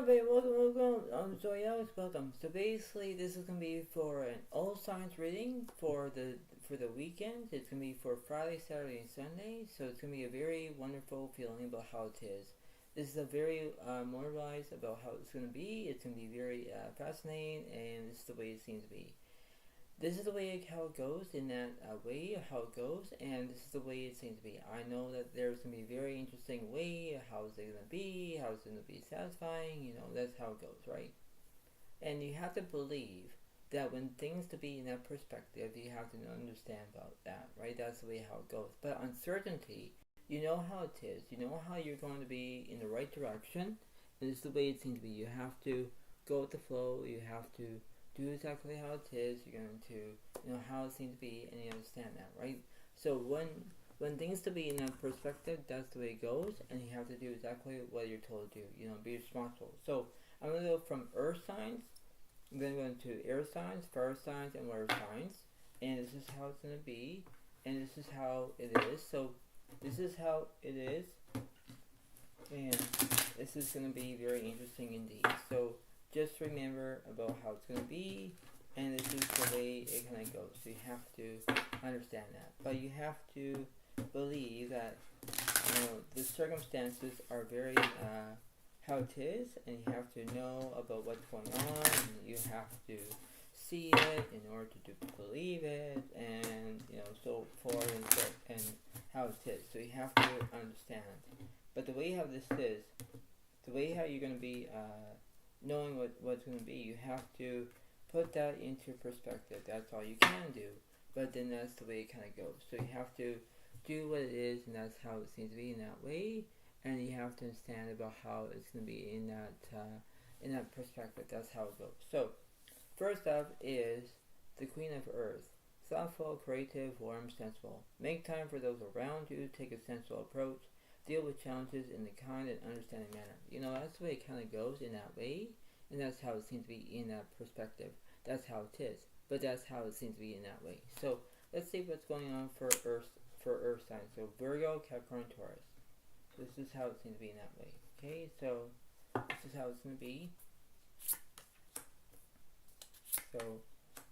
everybody, welcome. So yeah, welcome. So basically, this is gonna be for an all signs reading for the weekend. It's gonna be for Friday, Saturday, and Sunday. So it's gonna be a very wonderful feeling about how it is. This is a very moralized about how it's gonna be. It's gonna be very fascinating, and this is the way it seems to be. This is the way how it goes in that way how it goes, and this is the way it seems to be. I know that there's gonna be a very interesting way. How is it gonna be? How is it gonna be satisfying? You know, that's how it goes, right? And you have to believe that when things to be in that perspective, you have to understand about that, right? That's the way how it goes. But uncertainty, you know how it is. You know how you're going to be in the right direction. And this is the way it seems to be. You have to go with the flow. You have to do exactly how it is. You're going to how it seems to be, and you understand that, right? So when things to be in that perspective, that's the way it goes, and you have to do exactly what you're told to do. Be responsible. So I'm going to go from earth signs, I'm going to go into air signs, fire signs, and water signs, and this is how it's going to be, and this is how it is. So this is how it is, and this is going to be very interesting indeed. So just remember about how it's going to be, and this is the way it kind of goes. So you have to understand that, but you have to believe that the circumstances are very how it is, and you have to know about what's going on, and you have to see it in order to believe it, and so forth and how it is. So you have to understand. But the way how this is, the way how you're going to be knowing what's going to be, you have to put that into perspective. That's all you can do. But then that's the way it kind of goes. So you have to do what it is, and that's how it seems to be in that way. And you have to understand about how it's going to be in that perspective. That's how it goes. So first up is the Queen of Earth. Thoughtful, creative, warm, sensible. Make time for those around you. Take a sensible approach. Deal with challenges in a kind and understanding manner. That's the way it kind of goes in that way, and that's how it seems to be in that perspective. That's how it is, but that's how it seems to be in that way. So let's see what's going on for Earth signs. So Virgo, Capricorn, Taurus. This is how it seems to be in that way. Okay, so this is how it's going to be. So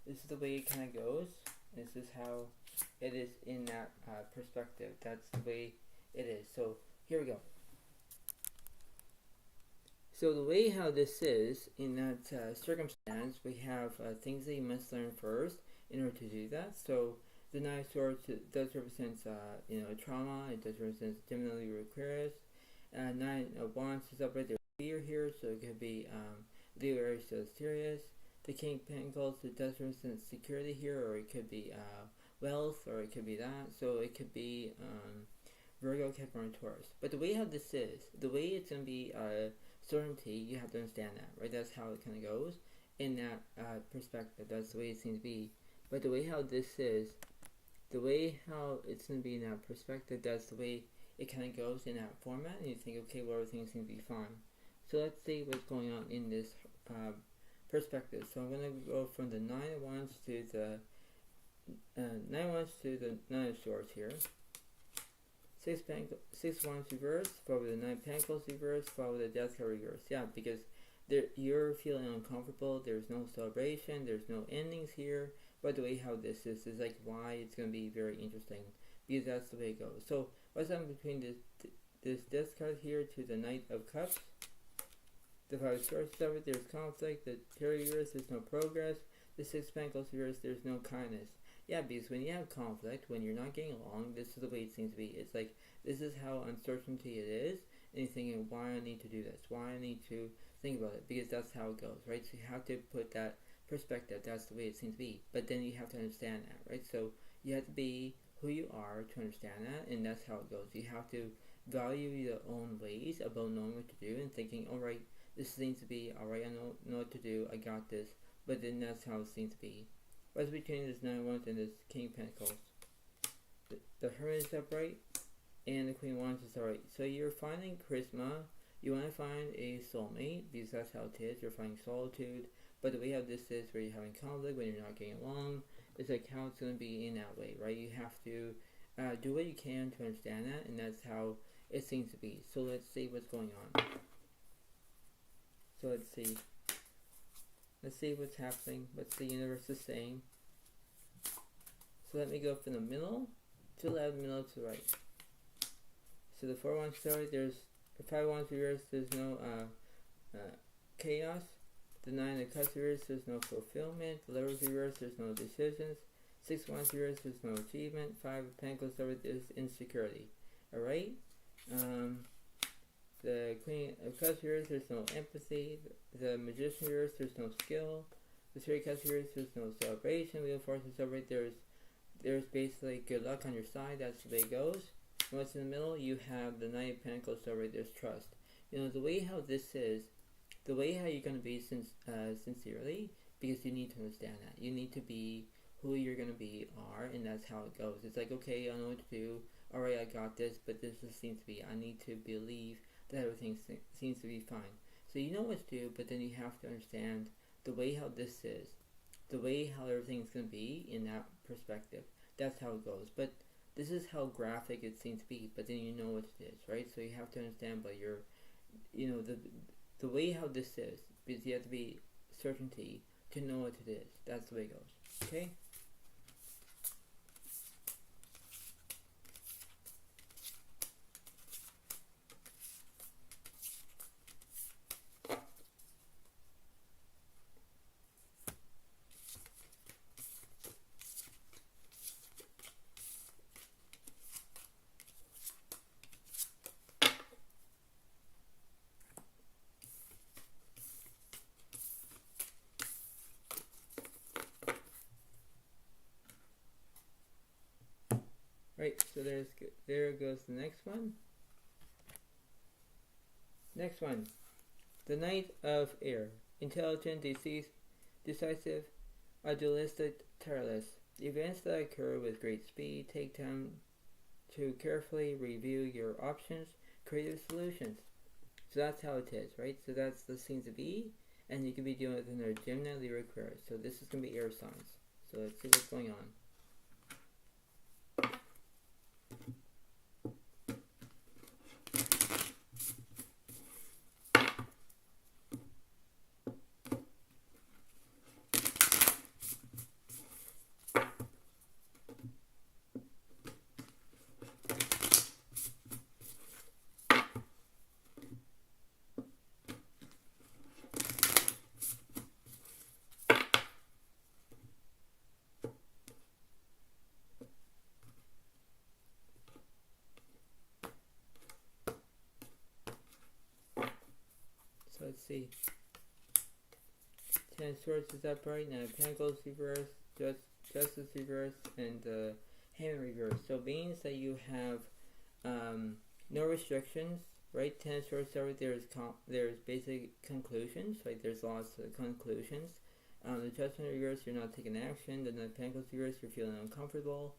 this is the way it kind of goes. This is how it is in that perspective. That's the way it is. So here we go. So the way how this is in that circumstance, we have things that you must learn first in order to do that. So the Nine of Swords does represent trauma. It does represent Gemini, Aquarius. Nine of Wands is up right there. Fear here, so it could be Leo, Aries, Sagittarius. The King of Pentacles, it does represent security here, or it could be wealth, or it could be that. So it could be Virgo, Capricorn, Taurus. But the way how this is, the way it's going to be certainty, you have to understand that, right? That's how it kind of goes in that perspective. That's the way it seems to be. But the way how this is, the way how it's going to be in that perspective, that's the way it kind of goes in that format. And you think, okay, well, everything seems to be fine. So let's see what's going on in this perspective. So I'm going to go from the Nine of Wands to the Nine of Swords here. Six Wands reverse, followed with the Nine Pentacles reverse, followed with the Death card reverse. Yeah, because you're feeling uncomfortable. There's no celebration. There's no endings here. But the way how this is like why it's going to be very interesting, because that's the way it goes. So what's happening between this Death card here to the Knight of Cups? The Five of Swords reverse, there's conflict. The Terror reverse, there's no progress. The Six Pentacles reverse, there's no kindness. Yeah, because when you have conflict, when you're not getting along, this is the way it seems to be. It's like, this is how uncertainty it is, and you're thinking, why I need to do this? Why I need to think about it? Because that's how it goes, right? So you have to put that perspective. That's the way it seems to be. But then you have to understand that, right? So you have to be who you are to understand that, and that's how it goes. You have to value your own ways about knowing what to do and thinking, all right, this seems to be, all right, I know what to do, I got this. But then that's how it seems to be. What's between this Nine of Wands and this King of Pentacles? The Hermit is upright, and the Queen of Wands is alright. So you're finding charisma. You want to find a soulmate, because that's how it is. You're finding solitude. But the way how this is, where you're having conflict, when you're not getting along, it's like how it's going to be in that way, right? You have to do what you can to understand that, and that's how it seems to be. So let's see what's going on. So let's see. Let's see what's happening. What's the universe is saying. So let me go from the middle to the left, middle to the right. So the 4-1 story, there's the 5-1 reverse, there's no chaos. The 9 of cups reverse, there's no fulfillment. The Lovers reverse, there's no decisions. 6-1 reverse, there's no achievement. 5 of Pentacles over, there's insecurity. Alright? The Queen of Cups reverse, there's no empathy. The Magician reverse, there's no skill. The 3 of Cups reverse, there's no celebration. Wheel of Fortune over, there's basically good luck on your side. That's the way it goes. And what's in the middle? You have the 9 of Pentacles over, there's trust. You know, the way how this is, the way how you're going to be sincerely, because you need to understand that. You need to be who you're going to be and that's how it goes. It's like, okay, I know what to do. Alright, I got this, but this just seems to be, I need to believe that everything seems to be fine. So you know what to do, but then you have to understand the way how this is, the way how everything's going to be in that perspective. That's how it goes. But this is how graphic it seems to be, but then you know what it is, right? So you have to understand by your, you know, the way how this is, because you have to be certainty to know what it is. That's the way it goes. Okay? Right, so there goes the next one. Next one. The Knight of Air. Intelligent, decisive, idealistic, tireless. Events that occur with great speed. Take time to carefully review your options. Creative solutions. So that's how it is, right? So that's the scenes to be. And you can be dealing with another Gemini, Libra, Aquarius. So this is going to be air signs. So let's see what's going on. So let's see. 10 of Swords is upright, 9 of Pentacles reverse, Justice reverse, and Hand reverse. So it means that you have no restrictions, right? 10 of Swords upright, there's basic conclusions, right? There's lots of conclusions. The Judgment reverse, you're not taking action. The 9 of Pentacles reverse, you're feeling uncomfortable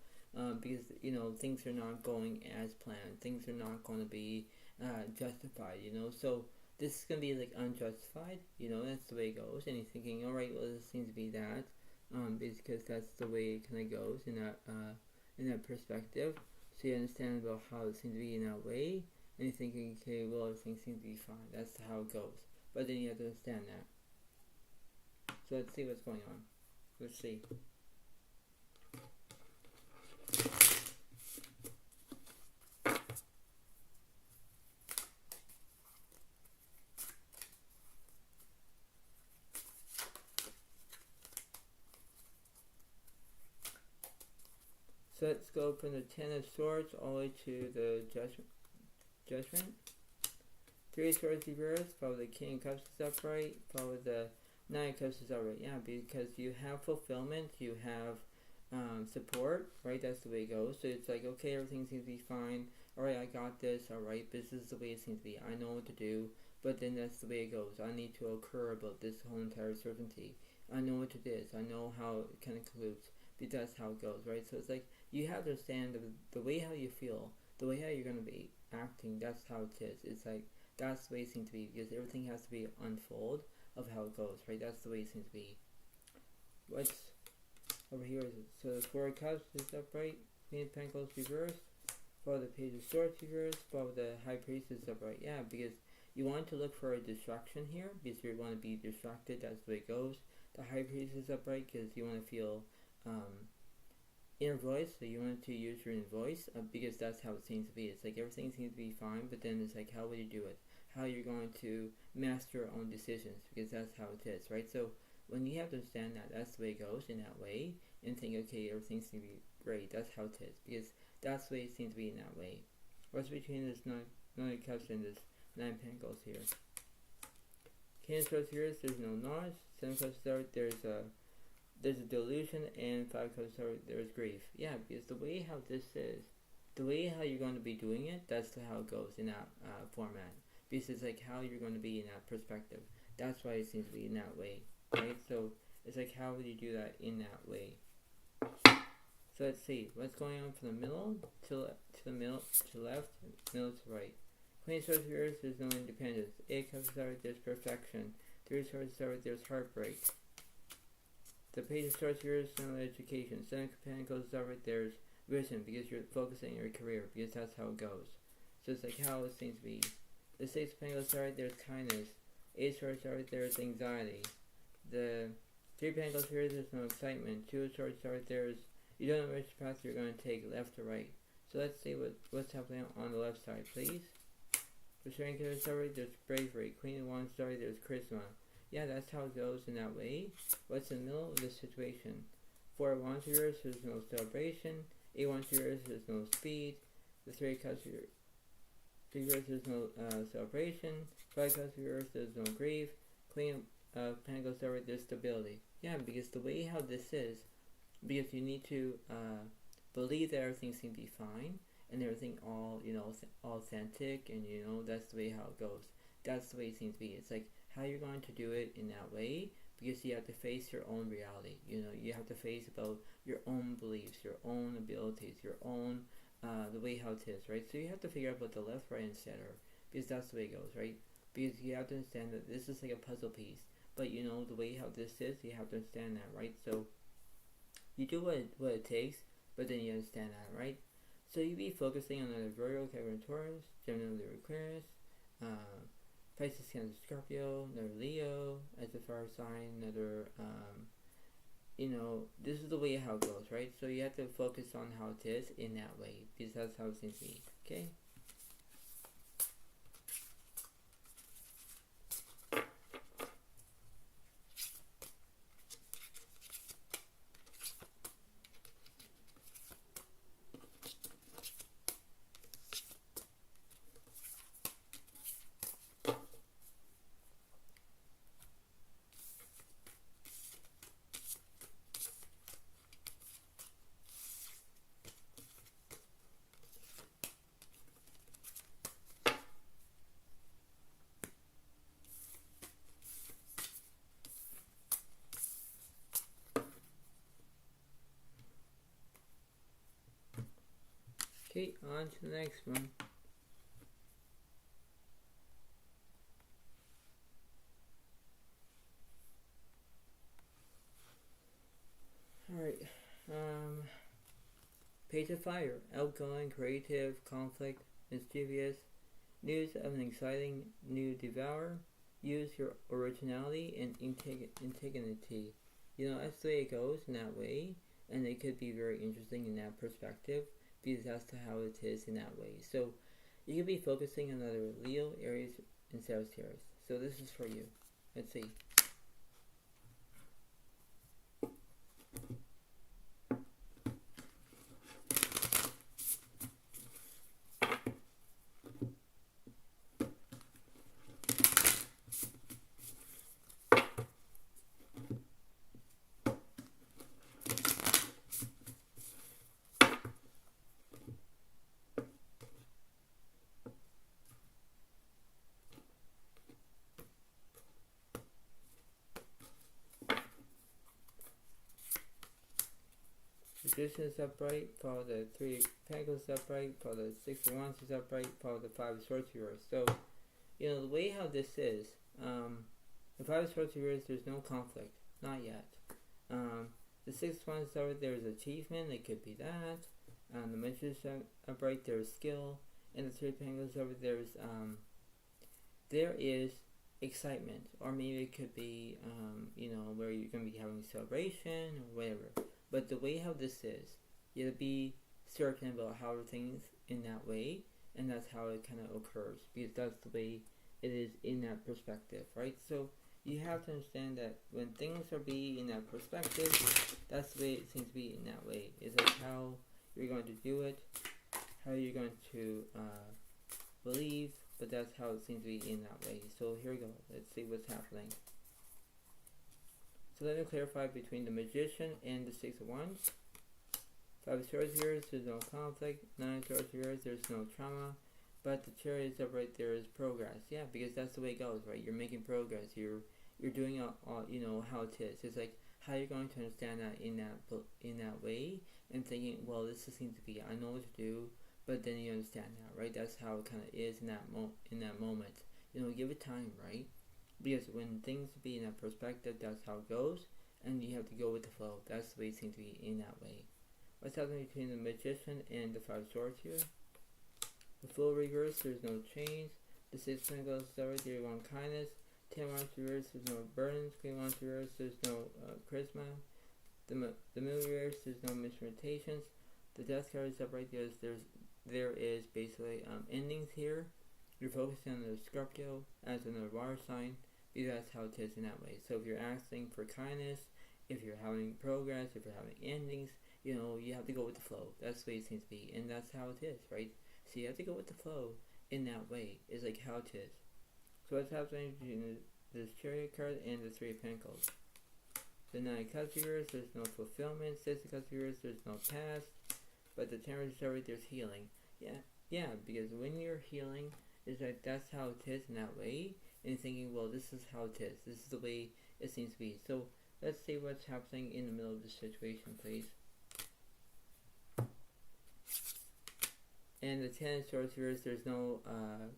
because, you know, things are not going as planned. Things are not going to be justified, you know. So this is going to be like unjustified, you know, that's the way it goes. And you're thinking, alright, well, this seems to be that, because that's the way it kind of goes in that perspective. So you understand about how it seems to be in that way, and you're thinking, okay, well, everything seems to be fine. That's how it goes. But then you have to understand that. So let's see what's going on. Let's see. So let's go from the 10 of Swords all the way to the Judgment. 3 of Swords reverse, follow the King of Cups is upright, follow the 9 of Cups is upright. Yeah, because you have fulfillment, you have support, right? That's the way it goes. So it's like, okay, everything seems to be fine. Alright, I got this, alright, this is the way it seems to be. I know what to do, but then that's the way it goes. I need to occur about this whole entire certainty. I know what it is. I know how it kind of concludes. But that's how it goes, right? So it's like, you have to understand the way how you feel, the way how you're going to be acting, that's how it is. It's like, that's the way it seems to be, because everything has to be unfold of how it goes, right? That's the way it seems to be. What's over here is it? So the 4 of Cups is upright, Queen of Pentacles reversed, follow the Page of Swords reversed, follow the High Priestess upright. Yeah, because You want to look for a distraction here because you want to be distracted. That's the way it goes. The High Priest is upright because you want to feel inner voice. So you want to use your inner voice because that's how it seems to be. It's like everything seems to be fine, but then it's like how will you do it? How you're going to master your own decisions because that's how it is, right? So when you have to understand that, that's the way it goes in that way, and think, okay, everything seems to be great. That's how it is because that's the way it seems to be in that way. What's between this nine of cups and this 9 of pentacles here? King of Swords here, there's no knowledge. 7 of cups start, there's a delusion, and 5 of cups start, there's grief. Yeah, because the way how this is, the way how you're going to be doing it, that's how it goes in that format. Because it's like how you're going to be in that perspective. That's why it seems to be in that way, right? So it's like how would you do that in that way? So let's see what's going on from the middle to the middle to left, middle to right. Queen of Swords here, there's no independence. 8 of Cups start, there's perfection. 3 of Swords start, there's heartbreak. The Page of Swords here is no education. 7 of Pentacles start, there's vision because you're focusing on your career because that's how it goes. So it's like how it seems to be. The 6 of Pentacles start, there's kindness. 8 of Swords start, there's anxiety. The 3 of Pentacles here, there's no excitement. 2 of Swords start, there's you don't know which path you're going to take, left or right. So let's see what's happening on the left side, please. The Strength of start, there's bravery. Queen of Wands start, there's charisma. Yeah, that's how it goes in that way. What's in the middle of this situation? 4 of Wands here, there's no celebration. 8 of Wands here, there's no speed. The 3 of Cups here, 3 of Cups, there's no celebration. 5 of Cups here, there's no grief. Queen of Pentacles start, there's stability. Yeah, because the way how this is, because you need to believe that everything seems to be fine and everything all authentic, and that's the way how it goes. That's the way it seems to be. It's like how you're going to do it in that way because you have to face your own reality. You have to face about your own beliefs, your own abilities, your own the way how it is, right? So you have to figure out about the left, right, and center because that's the way it goes, right? Because you have to understand that this is like a puzzle piece, but the way how this is, you have to understand that, right? So you do what it takes, but then you understand that, right? So you be focusing on another Virgo, Capricorn, Taurus, Gemini, another Aquarius, Pisces, Cancer, Scorpio, another Leo as a fire sign, another, this is the way how it goes, right? So you have to focus on how it is in that way, because that's how it seems to be, okay? Okay, on to the next one. Alright, Page of Fire, outgoing, creative, conflict, mischievous, news of an exciting new devourer, use your originality and integrity. That's the way it goes in that way, and it could be very interesting in that perspective, because that's how it is in that way. So you could be focusing on either Leo, Aries, and Sagittarius. So this is for you. Let's see. Magician is upright, follow the 3 of Pentacles upright, follow the 6 of Wands is upright, follow the 5 of Swords reversed. So, the way how this is, the 5 of Swords reversed, there's no conflict, not yet. The 6 of Wands upright, there's achievement, it could be that. The Magician upright, there's skill, and the 3 of Pentacles upright, there's there is excitement, or maybe it could be, where you're going to be having celebration or whatever. But the way how this is, you have to be certain about how things in that way, and that's how it kind of occurs, because that's the way it is in that perspective, right? So you have to understand that when things are being in that perspective, that's the way it seems to be in that way. It's like how you're going to do it, how you're going to believe, but that's how it seems to be in that way. So here we go. Let's see what's happening. So let me clarify between the Magician and the Six of Wands. 5 of Swords here, there's no conflict. 9 of Swords here, there's no trauma. But the Chariot is up right there is progress. Yeah, because that's the way it goes, right? You're making progress. You're doing all how it is. It's like how you're going to understand that in that way, and thinking, well, this seems to be, I know what to do, but then you understand that, right? That's how it kind of is in that moment. Give it time, right? Because when things be in that perspective, that's how it goes, and you have to go with the flow. That's the way it seems to be in that way. What's happening between the Magician and the 5 of Swords here? The Fool reverse, there's no change. The 6 of Pentacles, there you want kindness. 10 of Wands reverse, there's no burdens. Queen of Wands reverse, there's no charisma. The Moon reverse, there's no misrepresentations. The Death card is up right there. There is basically endings here. You're focusing on the Scorpio as another water sign, because that's how it is in that way. So if you're asking for kindness, if you're having progress, if you're having endings, you have to go with the flow. That's the way it seems to be, and that's how it is, right? So you have to go with the flow in that way. It's like how it is. So what's happening between this Chariot card and the 3 of Pentacles? The 9 of Cups here, there's no fulfillment. 6 of Cups here, there's no past. But the 10 of Swords, there's healing. Yeah, because when you're healing, it's like that's how it is in that way. And thinking, well, this is how it is. This is the way it seems to be. So let's see what's happening in the middle of the situation, please. And the 10 of Swords here, there's no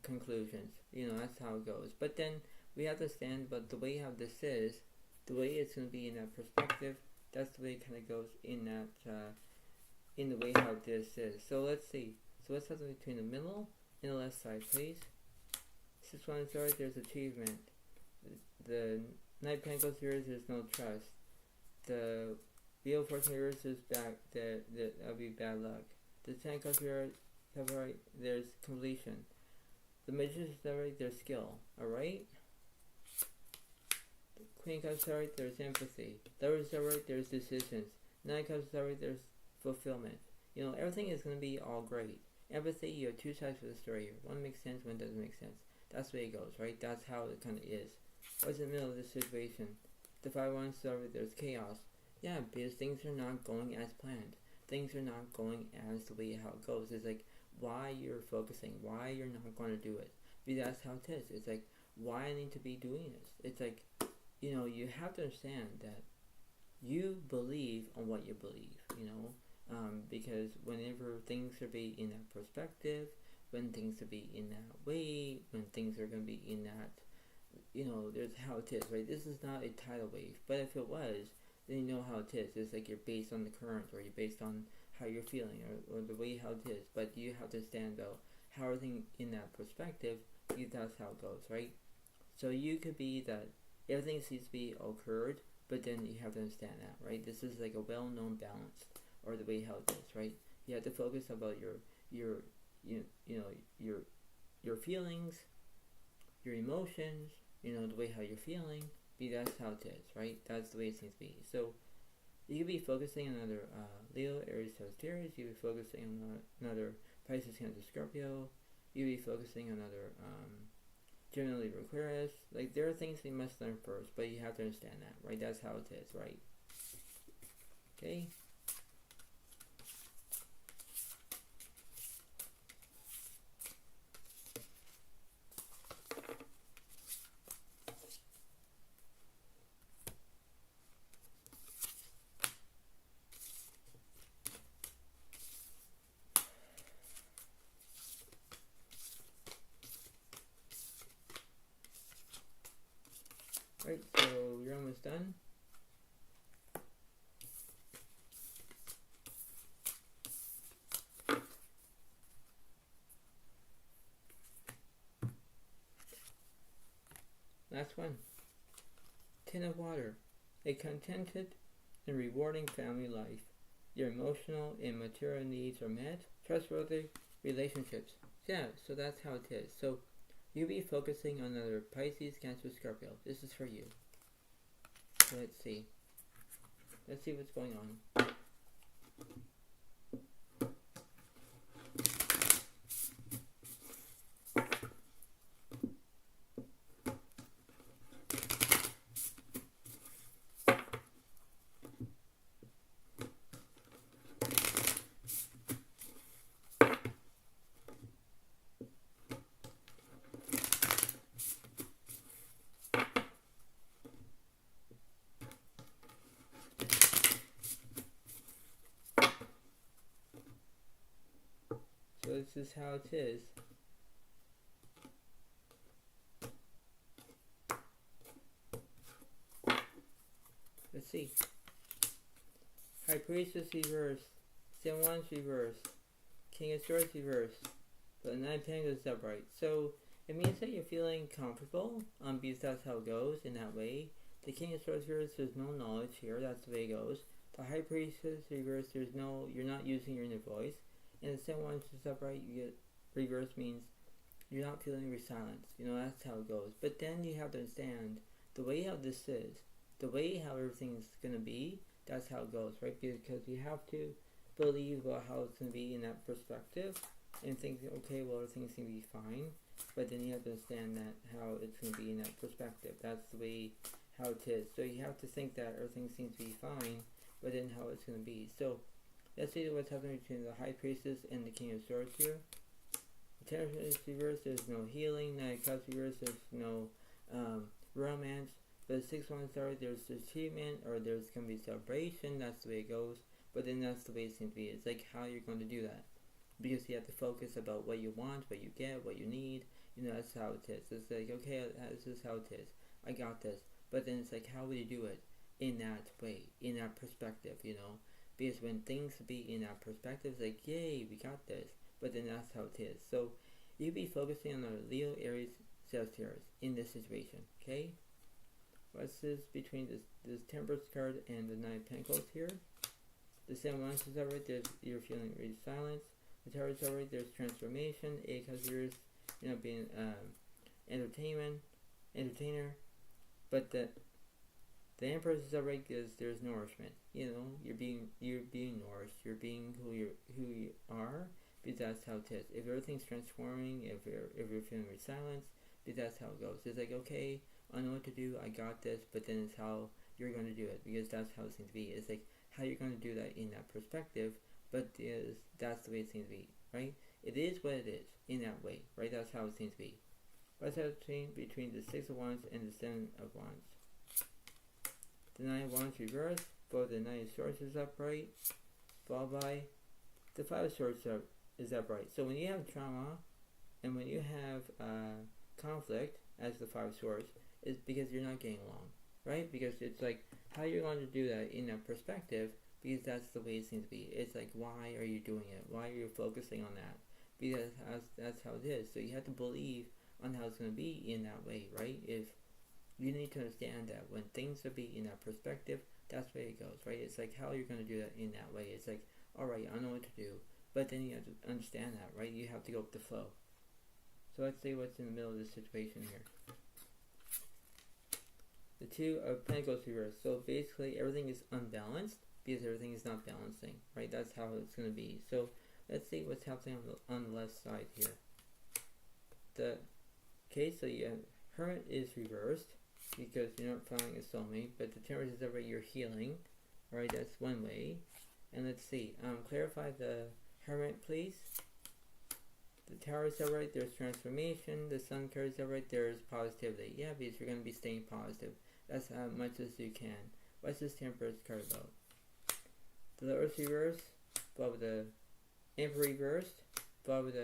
conclusions. That's how it goes. But then we have to stand, but the way how this is, the way it's going to be in that perspective, that's the way it kind of goes in that, in the way how this is. So let's see. So what's happening between the middle and the left side, please? 6 of Wands, there's achievement. The Knight of Pentacles here, there's no trust. The Wheel of Fortune here is back, that'll be bad luck. The 10 of Cups here, there's completion. The Magician, there's skill. Alright? Queen of Cups, there's empathy. Taurus, there's decisions. 9 of Cups, there's fulfillment. Everything is going to be all great. Empathy, you have two sides of the story here. One makes sense, one doesn't make sense. That's the way it goes, right? That's how it kind of is. What's in the middle of this situation? The 5 of Wands, there's chaos. Yeah, because things are not going as planned. Things are not going as the way how it goes. It's like why you're focusing, why you're not going to do it. Because that's how it is. It's like why I need to be doing this. It's like, you have to understand that you believe on what you believe, because whenever things are being in that perspective, when things are being in that way, when things are going to be in that, there's how it is, right? This is not a tidal wave, but if it was, then you know how it is. It's like you're based on the current, or you're based on how you're feeling, or the way how it is, but you have to stand out how everything in that perspective, because that's how it goes, right? So you could be that everything seems to be occurred, but then you have to understand that, right? This is like a well-known balance, or the way how it is, right? You have to focus about your feelings, your emotions, the way how you're feeling. That's how it is, right? That's the way it seems to be. So you could be focusing on another Leo, Aries, Sagittarius. You could be focusing on another Pisces, Cancer, Scorpio. You could be focusing on another Gemini, Libra, Aquarius. Like, there are things you must learn first, but you have to understand that, right? That's how it is, right? Okay. Right, so you're almost done. Last one. Ten of Water. A contented and rewarding family life. Your emotional and material needs are met. Trustworthy relationships. Yeah, so that's how it is. So you'll be focusing on other Pisces, Cancer, Scorpio. This is for you. So let's see. Let's see what's going on. So this is how it is. Let's see. High Priestess reversed. San Juan's reversed. King of Swords reversed. But 9 Pentacles is upright. So it means that you're feeling comfortable, because that's how it goes in that way. The King of Swords reversed, there's no knowledge here, that's the way it goes. The High Priestess reversed, you're not using your inner voice. And the San Juan's is upright, you get reverse means you're not feeling resilience. That's how it goes. But then you have to understand the way how this is, the way how everything's going to be, that's how it goes, right? Because you have to believe about how it's going to be in that perspective and think, okay, well, everything's going to be fine. But then you have to understand that how it's going to be in that perspective. That's the way how it is. So you have to think that everything seems to be fine, but then how it's going to be. So let's see what's happening between the High Priestess and the King of Swords here. The Ten of Pentacles reversed, there's no healing. Nine of Cups reversed, there's no romance. But the 6 of Wands, there's achievement, or there's going to be celebration. That's the way it goes. But then that's the way it seems to be. It's like how you're going to do that. Because you have to focus about what you want, what you get, what you need. That's how it is. It's like, okay, this is how it is. I got this. But then it's like, how will you do it in that way, in that perspective, Because when things be in that perspective, it's like, yay, we got this. But then that's how it is. So you'll be focusing on the Leo, Aries, Sagittarius in this situation, okay? What's this between this Temperance card and the 9 of Pentacles here? The San Juan's is alright, you're feeling resilience. The Taurus is alright, there's transformation. 8 of Years, being entertainer. But the Empress is alright because there's nourishment. You're being nourished. You're being who you are, because that's how it is. If everything's transforming, if you're feeling resilience, because that's how it goes. It's like, okay, I know what to do, I got this, but then it's how you're going to do it, because that's how it seems to be. It's like how you're going to do that in that perspective, but that's the way it seems to be, right? It is what it is in that way, right? That's how it seems to be. What's happening between the 6 of Wands and the 7 of Wands? The 9 of Wands reversed, both the 9 of Swords is upright, followed by the 5 of Swords is upright. So when you have trauma, and when you have conflict, as the 5 of Swords, is because you're not getting along, right? Because it's like, how you're going to do that in that perspective, because that's the way it seems to be. It's like, why are you doing it? Why are you focusing on that? Because that's how it is. So you have to believe on how it's going to be in that way, right? If you need to understand that when things will be in that perspective, that's the way it goes, right? It's like how you're going to do that in that way. It's like, alright, I know what to do. But then you have to understand that, right? You have to go with the flow. So let's see what's in the middle of this situation here. The 2 of Pentacles reversed. So basically everything is unbalanced because everything is not balancing, right? That's how it's going to be. So let's see what's happening on the left side here. So you have Hermit is reversed because you're not finding a soulmate, but the Temperance is over you're healing, right? That's one way. And let's see, clarify the Hermit, please. The Tower is alright, there's transformation. The Sun card is alright, there's positivity. Yeah, because you're going to be staying positive. That's how much as you can. What's this Temperance card about? The Earth reversed, followed with the Emperor reversed, followed with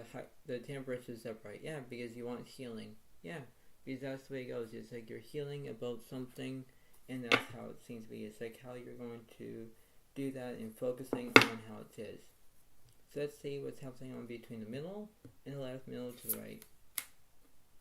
the Temperance is upright. Yeah, because you want healing. Yeah, because that's the way it goes. It's like you're healing about something, and that's how it seems to be. It's like how you're going to do that and focusing on how it is. So let's see what's happening on between the middle and the left, middle to the right.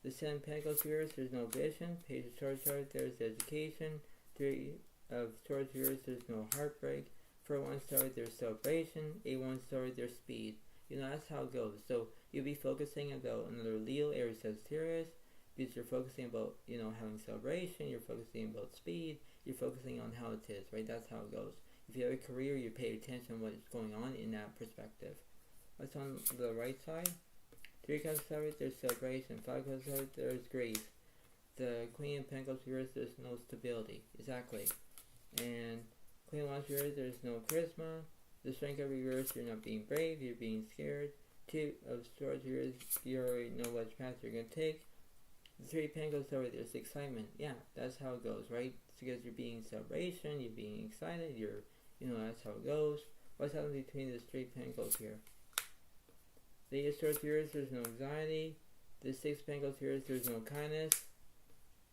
The 7 of Pentacles here, there's no vision. Page of Swords chart, there's education. 3 of Swords here, there's no heartbreak. 4-1 star, there's celebration. 8-1 star, there's speed. You know, that's how it goes. So you'll be focusing about another Leo, Aries, Sagittarius, because you're focusing about, you know, having celebration. You're focusing about speed. You're focusing on how it is, right? That's how it goes. If you have a career, you pay attention to what's going on in that perspective. What's on the right side? 3 cards of Swords, there's celebration. 5 cards of Swords, there's grief. The Queen of Pentacles reverse, there's no stability. Exactly. And Queen of Wands reverse, there's no charisma. The Strength of reverse, you're not being brave, you're being scared. 2 of Swords reverse, you already know which path you're going to take. The 3 of Pentacles over there's excitement. Yeah, that's how it goes, right? It's because you're being celebration, you're being excited, you know, that's how it goes. What's happening between the 3 Pentacles here? The 8 of Swords here, there's no anxiety. The 6 of Pentacles here, there's no kindness.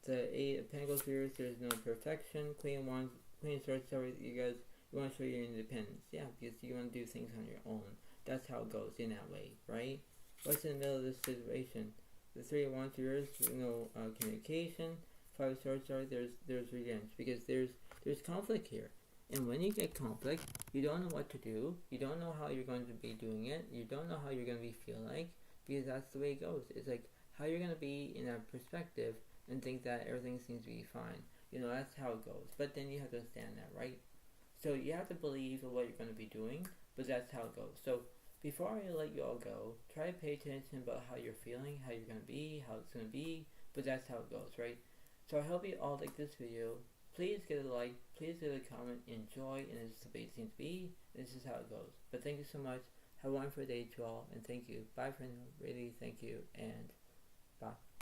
The 8 of Pentacles here, there's no perfection. Queen of Swords, you guys, you want to show your independence. Yeah, because you want to do things on your own. That's how it goes in that way, right? What's in the middle of this situation? The 3 of Wands here, there's no communication. 5 of Swords, there's revenge. Because there's conflict here. And when you get conflict, you don't know what to do. You don't know how you're going to be doing it. You don't know how you're going to be feel like, because that's the way it goes. It's like how you're going to be in that perspective and think that everything seems to be fine. You know, that's how it goes. But then you have to understand that, right? So you have to believe in what you're going to be doing, but that's how it goes. So before I let you all go, try to pay attention about how you're feeling, how you're going to be, how it's going to be, but that's how it goes, right? So I hope you all like this video. Please get a like, please get a comment, enjoy, and this is the way it seems to be. This is how it goes. But thank you so much. Have a wonderful day to all, and thank you. Bye for now. Really, thank you, and bye.